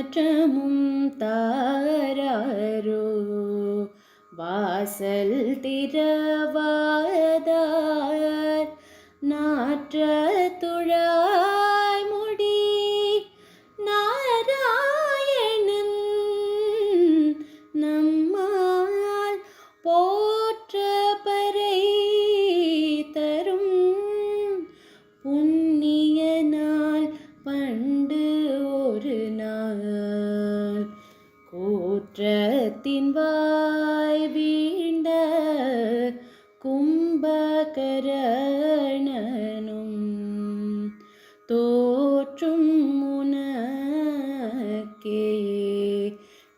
மாற்றமும் தாராரோ வாசல் திறவாதார் நாற்ற துழாய் முடி நாராயணன் நம்மால் போற்ற பறை தரும் புண்ணிய நாள் பண்டு ஒரு நாள் கூற்றத்தின் வாய் வீழ்ந்த கும்பகரணனும் தோற்றும் முனக்கே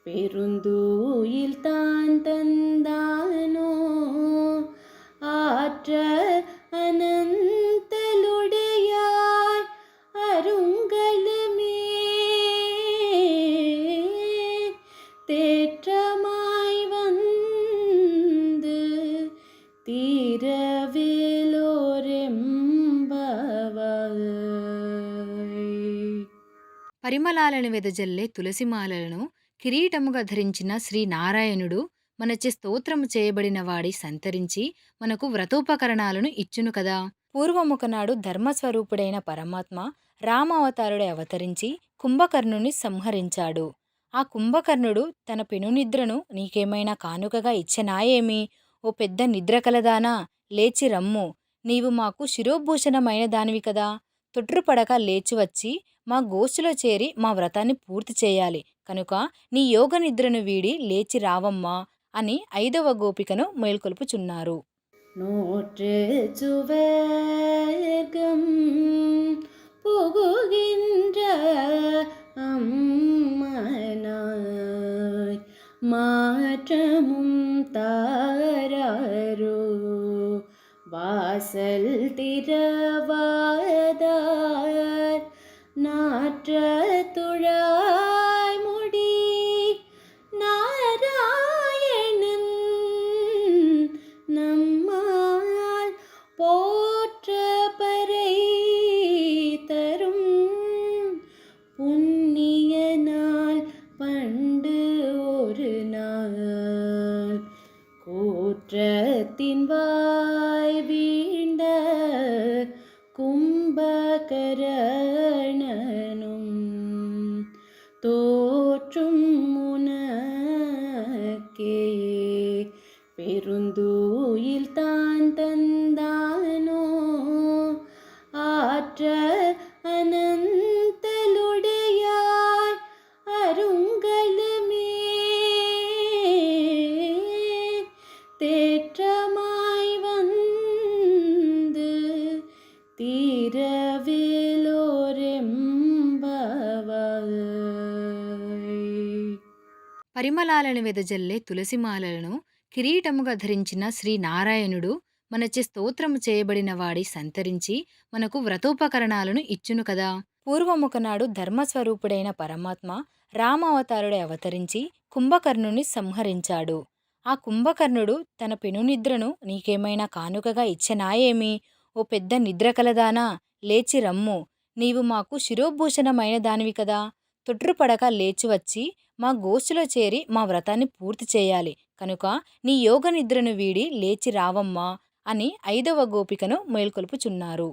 பெருந்தூயில் தான் தந்தானோ ஆற்ற அனந்தலுடையாய் அருங்கலமே தேற்றமாய் வந்து తీరవేలోరెంబవాయ్. పరిమళాలను వెదజల్లే తులసిమాలలను కిరీటముగా ధరించిన శ్రీనారాయణుడు మనచే స్తోత్రము చేయబడిన వాడి సంతరించి మనకు వ్రతోపకరణాలను ఇచ్చును కదా. పూర్వముకనాడు ధర్మస్వరూపుడైన పరమాత్మ రామావతారుడై అవతరించి కుంభకర్ణుని సంహరించాడు. ఆ కుంభకర్ణుడు తన పెనునిద్రను నీకేమైనా కానుకగా ఇచ్చెనాయేమి? ఓ పెద్ద నిద్ర కలదానా, లేచి రమ్ము, నీవు మాకు శిరోభూషణమైన దానివి కదా. తొట్రుపడక లేచివచ్చి మా గోష్ఠిలో చేరి మా వ్రతాన్ని పూర్తి చేయాలి కనుక నీ యోగ నిద్రను వీడి లేచి రావమ్మా అని 5వ గోపికను మేల్కొల్పుచున్నారు. நூற்று சுவர்க்கம் புகுகின்ற அம்மனாய் மாற்றமும் தாராரோ வாசல் திறவாதார் நாற்ற துழாய் முடி நாராயணன் நம்மால் போற்ற பறை தரும் புண்ணிய நாள் பண்டு ஒரு நாள் கூற்றத்தின் வாய் வீழ்ந்த கும்பகரணனும் தோற்றும் முனக்கே பெருந்தூயில் தான் தந்தானோ ஆற்ற அனந்தலுடையாய் அருங்கலமே தேற்றமாய் வந்து తీరవేలోరెంబవాయ్. పరిమళాలను వెదజల్లే తులసిమాలలను కిరీటముగా ధరించిన శ్రీనారాయణుడు మనచే స్తోత్రము చేయబడిన వాడి సంతరించి మనకు వ్రతోపకరణాలను ఇచ్చును కదా. పూర్వముకనాడు ధర్మస్వరూపుడైన పరమాత్మ రామావతారుడై అవతరించి కుంభకర్ణుని సంహరించాడు. ఆ కుంభకర్ణుడు తన పెనునిద్రను నీకేమైనా కానుకగా ఇచ్చెనాయేమి? ఓ పెద్ద నిద్ర కలదానా, లేచి రమ్ము, నీవు మాకు శిరోభూషణమైన దానివి కదా. తొట్రుపడక లేచివచ్చి మా గోష్ఠిలో చేరి మా వ్రతాన్ని పూర్తి చేయాలి కనుక నీ యోగ నిద్రను వీడి లేచి రావమ్మా అని 5వ గోపికను మేల్కొల్పుచున్నారు.